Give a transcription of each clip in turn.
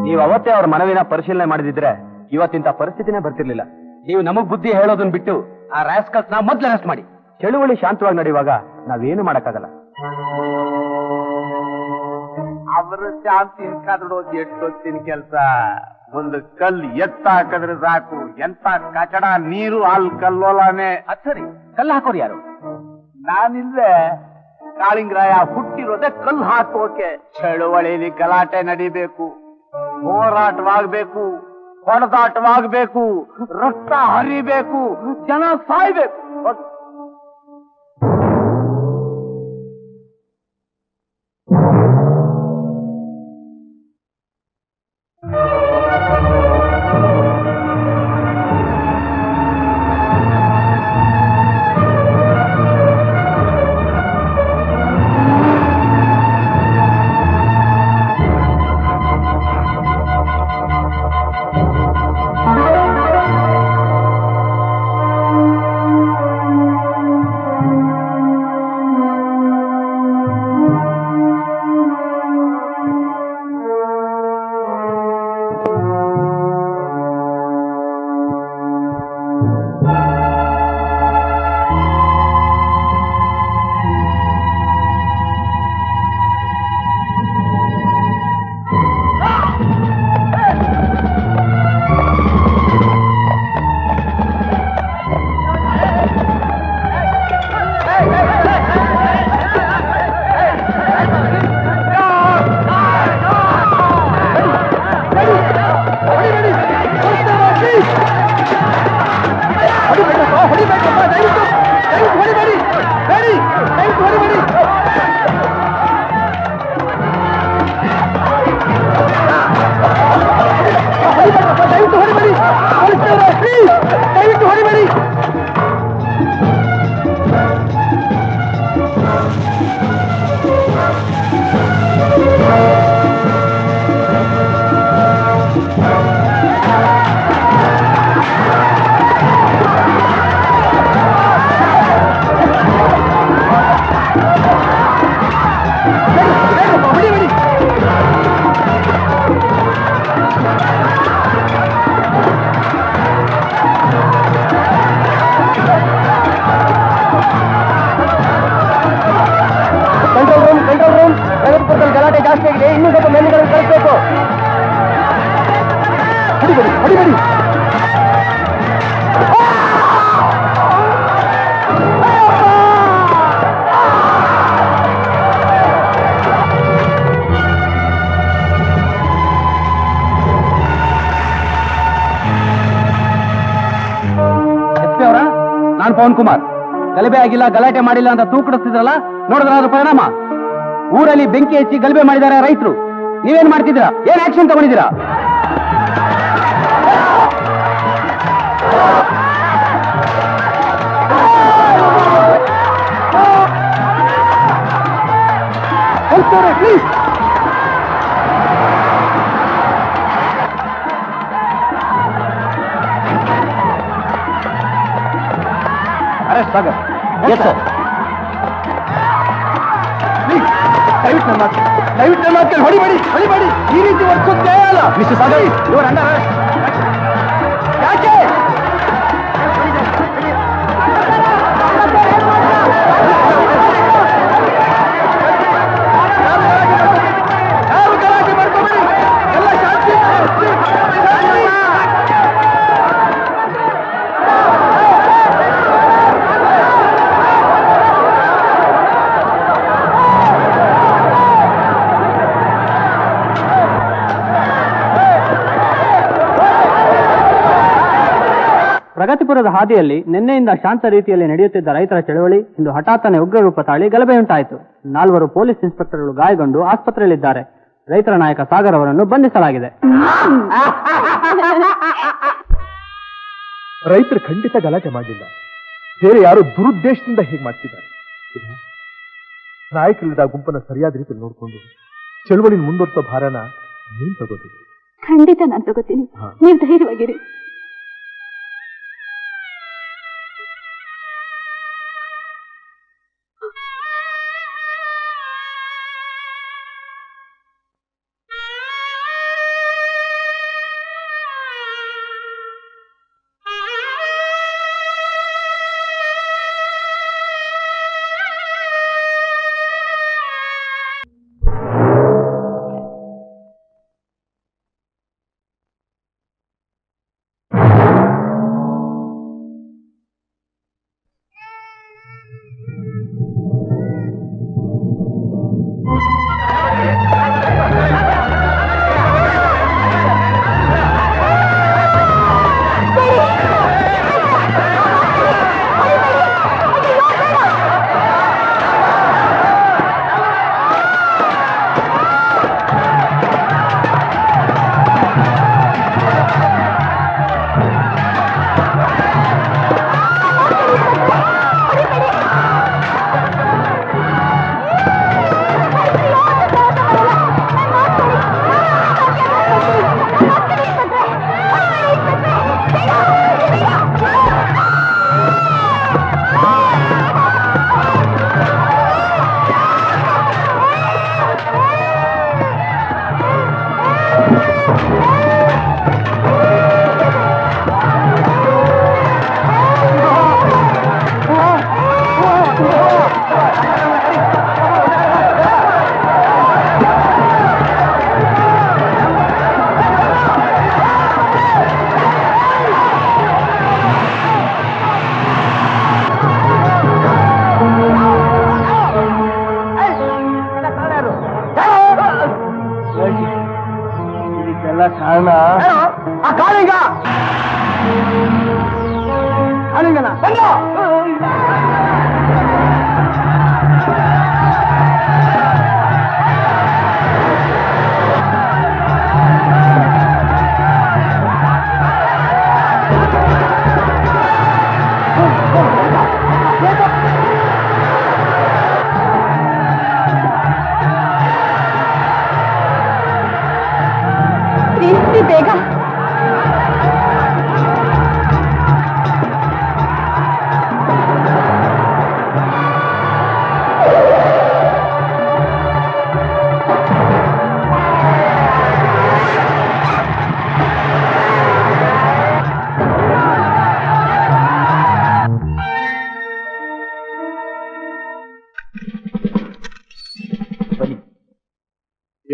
ನೀವು ಅವತ್ತೇ ಅವ್ರ ಮನವಿನ ಪರಿಶೀಲನೆ ಮಾಡಿದಿದ್ರೆ ಇವತ್ತಿಂತ ಪರಿಸ್ಥಿತಿನೇ ಬರ್ತಿರ್ಲಿಲ್ಲ. ನೀವು ನಮಗ್ ಬುದ್ಧಿ ಹೇಳೋದನ್ನ ಬಿಟ್ಟು ಆ ರಾಸ್ಕಲ್ಸ್ ನಾವು ಮೊದ್ಲು ಅರೆಸ್ಟ್ ಮಾಡಿ. ಚಳುವಳಿ ಶಾಂತವಾಗಿ ನಡೆಯುವಾಗ ನಾವೇನು ಮಾಡಕ್ಕಾಗಲ್ಲ. ಅವರ ಶಾಂತಿ ಕದಡೋದು ಎಷ್ಟೊತ್ತಿನ ಕೆಲ್ಸ. ಒಂದು ಕಲ್ಲು ಎತ್ತ ಹಾಕಿದ್ರೆ ಸಾಕು, ಎಂತ ಕಚಡ ನೀರು ಅಲ್ಲಿ ಕಲ್ಲೋಲಾನೆ. ಅದ್ ಸರಿ, ಕಲ್ಲು ಹಾಕೋರು ಯಾರು? ನಾನಿಲ್ವೇ? ಕಾಳಿಂಗರಾಯ ಹುಟ್ಟಿರೋದೆ ಕಲ್ಲು ಹಾಕೋಕೆ. ಚಳುವಳಿಲಿ ಗಲಾಟೆ ನಡಿಬೇಕು, ಹೋರಾಟವಾಗಬೇಕು, ಹೊಡೆದಾಟವಾಗಬೇಕು, ರಕ್ತ ಹರಿಬೇಕು, ಜನ ಸಾಯ್ಬೇಕು. ಗಲಾಟೆ ಜಾಸ್ತಿ ಆಗಿದೆ, ಇನ್ನೂ ಸ್ವಲ್ಪ ಮೇಲಿಗಳನ್ನು ಕಳಿಸಬೇಕು. ಹೊಡಿಬೇಡಿ ಹೊಡಿಬೇಡಿ. ಎಸ್ ಪಿ ಅವರ, ನಾನು ಪವನ್ ಕುಮಾರ್. ಗಲಭೆ ಆಗಿಲ್ಲ, ಗಲಾಟೆ ಮಾಡಿಲ್ಲ ಅಂತ ತೂಕಡಿಸ್ತಿದ್ರಲ್ಲ, ನೋಡಿದ್ರ ಅದ್ರ ಪರಿಣಾಮ? ಊರಲ್ಲಿ ಬೆಂಕಿ ಹಚ್ಚಿ ಗಲಭೆ ಮಾಡಿದ್ದಾರೆ ರೈತರು. ನೀವೇನ್ ಮಾಡ್ತಿದ್ದೀರಾ? ಏನ್ ಆಕ್ಷನ್ ತಗೊಂಡಿದ್ದೀರಾ? Please arrest Sagar. Yes sir. ದಯವಿಟ್ಟು ನನ್ನ ಮಾತು ಹೊಡಿಬೇಡಿ ಹೊಡಿಬೇಡಿ. ಈ ರೀತಿ ವರ್ತಿಸೋದು ನ್ಯಾಯ ಅಲ್ಲ. ಮಿಸ್ಟರ್ ಸಾಗರ್, ಇವರ ಅಂಡರ್ ಅರೆಸ್ಟ್. ಯಾಕೆ? ಯಾರು ಗಲಾಟೆ ಮಾಡ್ಕೋಬೇಡಿ, ಎಲ್ಲ ಶಾಂತಿ. ಪ್ರಗತಿಪುರದ ಹಾದಿಯಲ್ಲಿ ನಿನ್ನೆಯಿಂದ ಶಾಂತ ರೀತಿಯಲ್ಲಿ ನಡೆಯುತ್ತಿದ್ದ ರೈತರ ಚಳವಳಿ ಇಂದು ಹಠಾತ್ತನೆ ಉಗ್ರ ರೂಪ ತಾಳಿ ಗಲಭೆಯುಂಟಾಯಿತು. 4 ಪೊಲೀಸ್ ಇನ್ಸ್ಪೆಕ್ಟರ್ಗಳು ಗಾಯಗೊಂಡು ಆಸ್ಪತ್ರೆಯಲ್ಲಿದ್ದಾರೆ. ರೈತರ ನಾಯಕ ಸಾಗರ್ ಅವರನ್ನು ಬಂಧಿಸಲಾಗಿದೆ. ರೈತರು ಖಂಡಿತ ಗಲಾಟೆ ಮಾಡಲಿಲ್ಲ, ಬೇರೆ ಯಾರು ದುರುದ್ದೇಶದಿಂದ ಹೀಗೆ ಮಾಡ್ತಿದ್ದಾರೆ. ನಾಯಕರಿಲ್ಲದ ಗುಂಪನ್ನು ಸರಿಯಾದ ರೀತಿಯಲ್ಲಿ ನೋಡಿಕೊಂಡು ಚಳವಳಿ ಮುಂದುವರಿಸೋ ಭಾರನ ನೀನ್ ತಗೋಬೇಕು. ಖಂಡಿತ ನಾನು ತಗೋತೀನಿ, ನೀವು ಧೈರ್ಯವಾಗಿರಿ. ಎಲ್ಲ ಕಾರಣ ಆ ಕಾಳಿಂಗ ಕಾಳಿಂಗನ ಬಂದ ಬೇಗ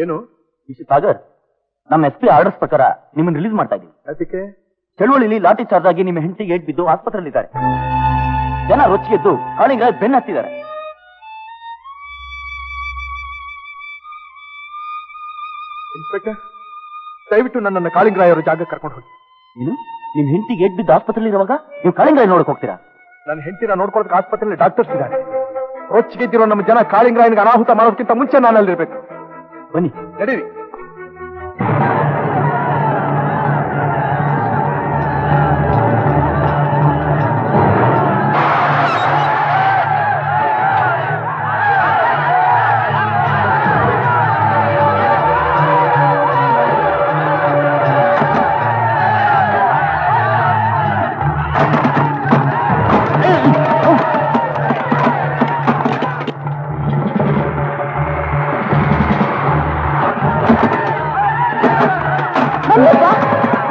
ಏನು ಮಿಸ್ಟರ್ ಸಾಗರ್, ನಮ್ಮ SP ಆರ್ಡರ್ಸ್ ಪ್ರಕಾರ ನಿಮ್ಮನ್ನು ರಿಲೀಸ್ ಮಾಡ್ತಾ ಇದ್ದೀವಿ. ಅದಕ್ಕೆ ಚಳುವಳಿಲಿ ಲಾಠಿ ಚಾರ್ಜ್ ಆಗಿ ನಿಮ್ಮ ಹೆಂಡತಿಗೆ ಏಟ್ ಬಿದ್ದು ಆಸ್ಪತ್ರೆಯಲ್ಲಿದ್ದಾರೆ. ಜನ ರೊಚ್ಚಿಗೆದ್ದು ಕಾಳಿಂಗ ಬೆನ್ನು ಹತ್ತಿದ್ದಾರೆ. ಇನ್ಸ್ಪೆಕ್ಟರ್, ದಯವಿಟ್ಟು ನನ್ನನ್ನು ಕಾಳಿಂಗರಾಯರ ಜಾಗ ಕರ್ಕೊಂಡು ಹೋಗಿ. ಏನು, ನಿಮ್ ಹೆಂಡತಿಗೆ ಏಟ್ ಬಿದ್ದು ಆಸ್ಪತ್ರೆಯಲ್ಲಿ ಇರುವಾಗ ನೀವು ಕಾಳಿಂಗರಾಯ ನೋಡಕ್ ಹೋಗ್ತೀರಾ? ನನ್ನ ಹೆಂಡತಿನ ನೋಡ್ಕೊಳ್ಳೋಕೆ ಆಸ್ಪತ್ರೆಯಲ್ಲಿ ಡಾಕ್ಟರ್ಸ್ ಇದ್ದಾರೆ. ರೊಚ್ಚಿಗೆದ್ದಿರೋ ನಮ್ಮ ಜನ ಕಾಳಿಂಗರಾಯನಿಗೆ ಅನಾಹುತ ಮಾಡೋದಕ್ಕಿಂತ ಮುಂಚೆ ನಾನಲ್ಲಿರ್ಬೇಕು. ಬನ್ನಿ, ನಡೀರಿ.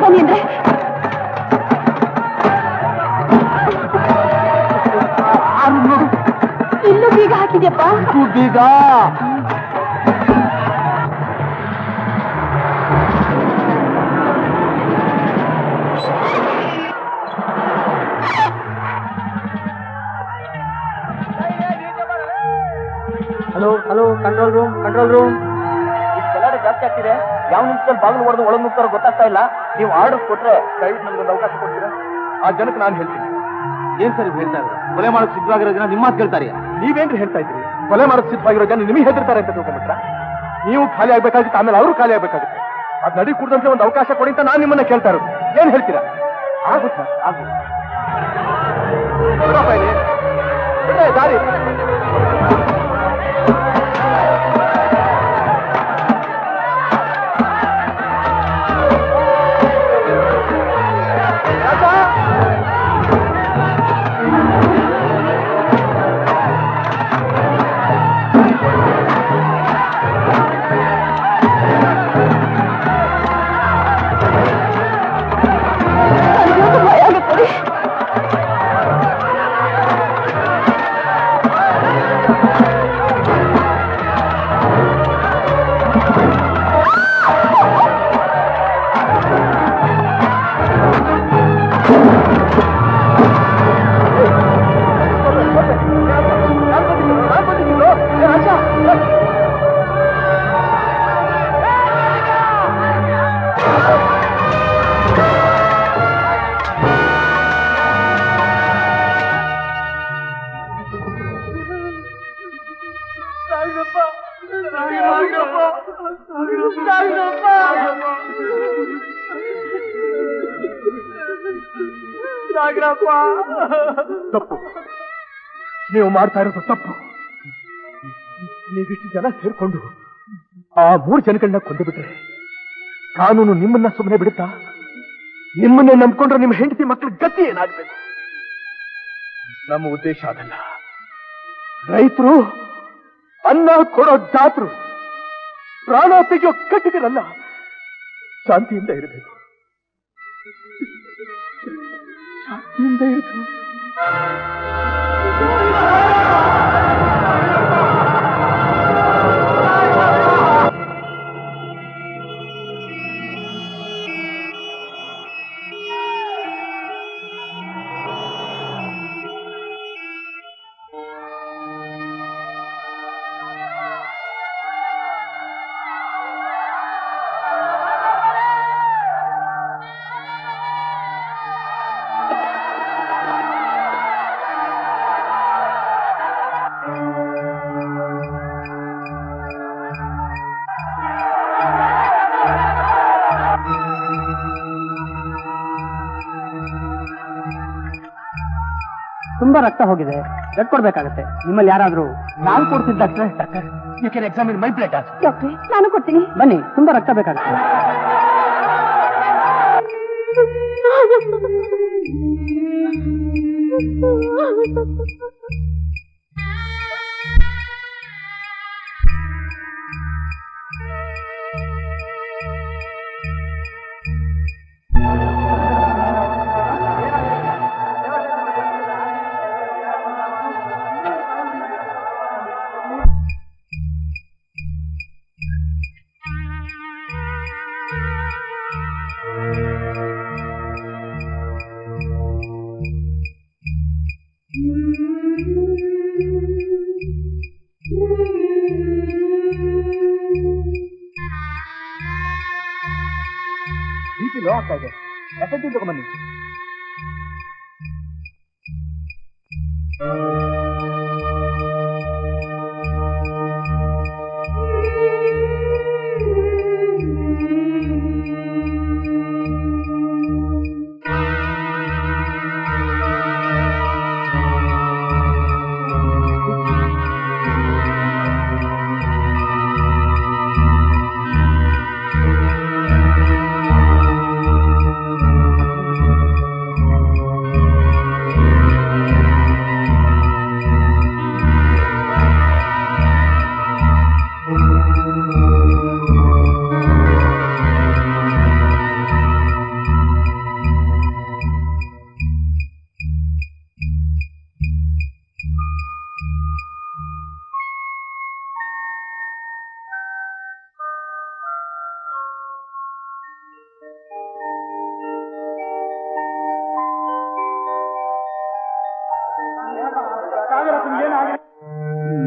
ಬನ್ನಿ ಅಂದ್ರೆ ಇಲ್ಲೂ ಬೀಗ ಹಾಕಿದ್ಯಪ್ಪ. ಬೀಗ hello hello, control room, control room. ಗಲಾಟೆ ಜಾಸ್ತಿ ಆಗ್ತಿದೆ. ಯಾವ ನಿಮಿಷದಲ್ಲಿ ಬಾಗಿಲು ಹೊಡೆದು ಒಳಗೆ ನುಗ್ತಾರೋ ಗೊತ್ತಾಗ್ತಾ ಇಲ್ಲ. ನೀವು ಆರ್ಡರ್ ಕೊಟ್ರೆ ದಯವಿಟ್ಟು ನಮ್ಗೊಂದು ಅವಕಾಶ ಕೊಡ್ತೀರಾ? ಆ ಜನಕ್ಕೆ ನಾನು ಹೇಳ್ತೀನಿ. ಏನ್ ಸರ್ ಹೇಳ್ತಾ ಇರೋದು? ಕೊಲೆ ಮಾಡೋಕೆ ಸಿದ್ಧವಾಗಿರೋ ಜನ ನಿಮ್ಮ ಮಾತು ಕೇಳ್ತಾರೆ. ನೀವೇನ್ರಿ ಹೇಳ್ತಾ ಇದ್ದೀರಿ? ಕೊಲೆ ಮಾಡೋದು ಸಿದ್ಧವಾಗಿರೋ ಜನ ನಿಮಗೆ ಹೆದರ್ತಾರೆ ಅಂತ ತಿಳ್ಕೊಂಡ್ಬಿಟ್ರ? ನೀವು ಖಾಲಿ ಆಗ್ಬೇಕಾಗಿತ್ತು, ಆಮೇಲೆ ಅವರು ಖಾಲಿ ಆಗ್ಬೇಕಾಗುತ್ತೆ. ಅದ್ ನಡಿ ಕುಡ್ದಂತೆ ಒಂದು ಅವಕಾಶ ಕೊಡಿ ಅಂತ ನಾನು ನಿಮ್ಮನ್ನ ಕೇಳ್ತಾ ಇರೋದು. ಏನ್ ಹೇಳ್ತೀರಾ? ಆಗುತ್ತೆ ಸರ್, ಆಗುತ್ತೆ. ದಾರಿ ತಪ್ಪು. ನೀವು ಮಾಡ್ತಾ ಇರೋದು ತಪ್ಪು. ನೀವಿಷ್ಟು ಜನ ಸೇರ್ಕೊಂಡು ಆ 3 ಜನಗಳನ್ನ ಕೊಂದು ಬಿಟ್ರೆ ಕಾನೂನು ನಿಮ್ಮನ್ನ ಸುಮ್ಮನೆ ಬಿಡುತ್ತಾ? ನಿಮ್ಮನ್ನೇ ನಂಬ್ಕೊಂಡ್ರೆ ನಿಮ್ಮ ಹೆಂಡತಿ ಮಕ್ಕಳ ಗತಿ ಏನಾಗಬೇಕು? ನಮ್ಮ ಉದ್ದೇಶ ಅದಲ್ಲ. ರೈತರು ಅನ್ನ ಕೊಡೋ ಜಾತರು, ಪ್ರಾಣ ತೆಗೆಯೋ ಕಟ್ಟಿಗರಲ್ಲ. ಶಾಂತಿಯಿಂದ ಇರಬೇಕು, ಶಾಂತಿಯಿಂದ ಇರಬೇಕು. ತುಂಬಾ ರಕ್ತ ಹೋಗಿದೆ, ಬ್ಲಡ್ ಕೊಡ್ಬೇಕಾಗತ್ತೆ. ನಿಮ್ಮಲ್ಲಿ ಯಾರಾದ್ರೂ? ನಾನು ಕೊಡ್ತೀನಿ doctor. Doctor, you can examine my blood also. ಡಾಕ್ಟ್ರೆ, ನಾನು ಕೊಡ್ತೀನಿ. ಬನ್ನಿ, ತುಂಬಾ ರಕ್ತ ಬೇಕಾಗುತ್ತೆ. BP ಲೋ ಆಗ್ತಾ ಇದೆ. ಎಫೆಕ್ಟಿವ್ ತಗೊಂಬನ್ನಿ.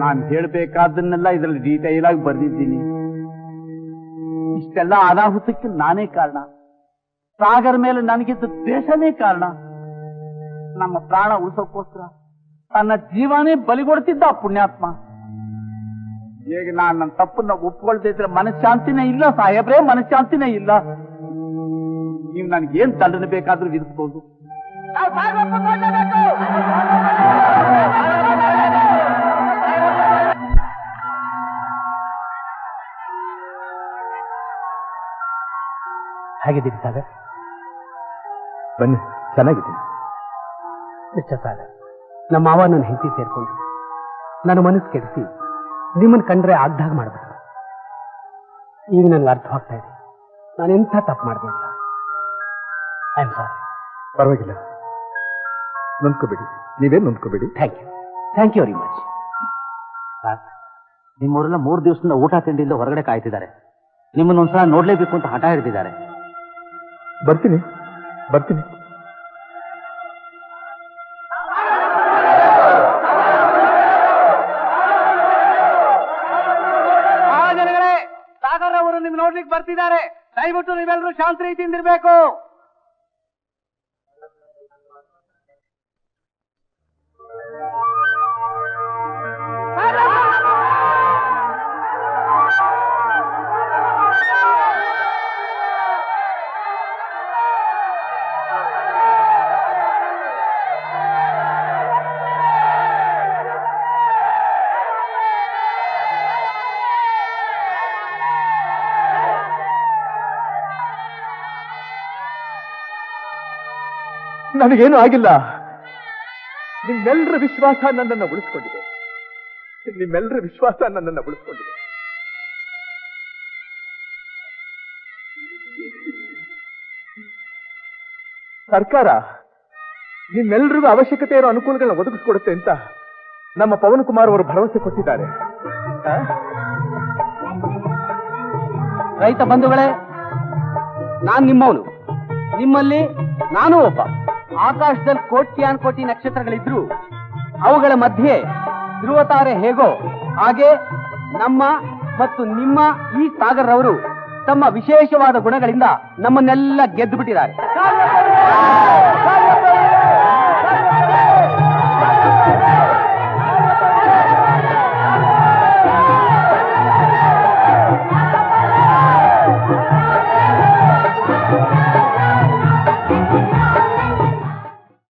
ನಾನು ಹೇಳ್ಬೇಕಾದನ್ನೆಲ್ಲ ಇದರಲ್ಲಿ ಡೀಟೈಲ್ ಆಗಿ ಬರ್ದಿದ್ದೀನಿ. ಇಷ್ಟೆಲ್ಲ ಅನಾಹುತಕ್ಕೆ ನಾನೇ ಕಾರಣ. ಸಾಗರ್ ಮೇಲೆ ನನಗಿದ್ದ ದ್ವೇಷನೇ ಕಾರಣ. ನಮ್ಮ ಪ್ರಾಣ ಉಳಿಸೋಕ್ಕೋಸ್ಕರ ತನ್ನ ಜೀವನೇ ಬಲಿಗೊಡ್ತಿದ್ದ ಪುಣ್ಯಾತ್ಮ. ಈಗ ನಾನು ನನ್ನ ತಪ್ಪನ್ನ ಒಪ್ಕೊಳ್ತಾ ಇದ್ರೆ ಮನಃಶಾಂತಿನೇ ಇಲ್ಲ ಸಾಹೇಬ್ರೆ, ಮನಃಶಾಂತಿನೇ ಇಲ್ಲ. ನೀವು ನನಗೇನ್ ದಂಡನೆ ಬೇಕಾದ್ರೂ ವಿಧಿಸ್ಬೋದು. ಹೇಗಿದ್ದೀರಿ ಸಾಗರ್? ಬನ್ನಿ, ಚೆನ್ನಾಗಿದ್ದೀನಿ. ಮಿಸ್ಟರ್ ಸಾಗರ್, ನಮ್ಮ ಮಾವ ನನ್ನ ಹೆಂಡತಿ ಸೇರ್ಕೊಂಡು ನನ್ನ ಮನಸ್ಸು ಕೆಡಿಸಿ ನಿಮ್ಮನ್ನು ಕಂಡ್ರೆ ಆಗ್ದಾಗ ಮಾಡ್ಬಿಟ್ರು. ಈಗ ನನಗೆ ಅರ್ಥವಾಗ್ತಾ ಇದೆ ನಾನು ಎಂಥ ತಪ್ಪು ಮಾಡಿದೆ ಅಂತ. I am sorry. ಪರವಾಗಿಲ್ಲ, ನೊಂದ್ಕೋಬೇಡಿ. ನೀವೇನು ನೊಂದ್ಕೋಬೇಡಿ. Thank you very much. Sir, ನಿಮ್ಮವರೆಲ್ಲ 3 ದಿವಸದಿಂದ ಊಟ ತಿಂಡಿಯಿಂದ ಹೊರಗಡೆ ಕಾಯ್ತಿದ್ದಾರೆ. ನಿಮ್ಮನ್ನ ಒಂದ್ಸಲ ನೋಡ್ಲೇಬೇಕು ಅಂತ ಹಠ ಹಿಡಿದಿದ್ದಾರೆ. ಬರ್ತೀನಿ. ಜನಗಳೇ, ಸಾಗರ್ ಅವರು ನಿಮ್ ನೋಡ್ಲಿಕ್ಕೆ ಬರ್ತಿದ್ದಾರೆ. ದಯವಿಟ್ಟು ನೀವೆಲ್ಲರೂ ಶಾಂತ ರೀತಿಯಿಂದ ಇರಬೇಕು. ನನಗೇನು ಆಗಿಲ್ಲ. ನಿಮ್ಮೆಲ್ಲರ ವಿಶ್ವಾಸ ನನ್ನನ್ನು ಉಳಿಸ್ಕೊಂಡಿದೆ. ಸರ್ಕಾರ ನಿಮ್ಮೆಲ್ಲರಿಗೂ ಅವಶ್ಯಕತೆ ಇರೋ ಅನುಕೂಲಗಳನ್ನ ಒದಗಿಸ್ಕೊಡುತ್ತೆ ಅಂತ ನಮ್ಮ ಪವನ್ ಕುಮಾರ್ ಅವರು ಭರವಸೆ ಕೊಟ್ಟಿದ್ದಾರೆ. ರೈತ ಬಂಧುಗಳೇ, ನಾನ್ ನಿಮ್ಮವನು. ನಿಮ್ಮಲ್ಲಿ ನಾನು ಒಬ್ಬ. ಆಕಾಶದಲ್ಲಿ ಕೋಟಿ ನಕ್ಷತ್ರಗಳಿದ್ರು ಅವುಗಳ ಮಧ್ಯೆ ಧ್ರುವತಾರೆ ಹೇಗೋ ಹಾಗೆ ನಮ್ಮ ಮತ್ತು ನಿಮ್ಮ ಈ ಸಾಗರ್ ಅವರು ತಮ್ಮ ವಿಶೇಷವಾದ ಗುಣಗಳಿಂದ ನಮ್ಮನ್ನೆಲ್ಲ ಗೆದ್ದು ಬಿಟ್ಟಿದ್ದಾರೆ.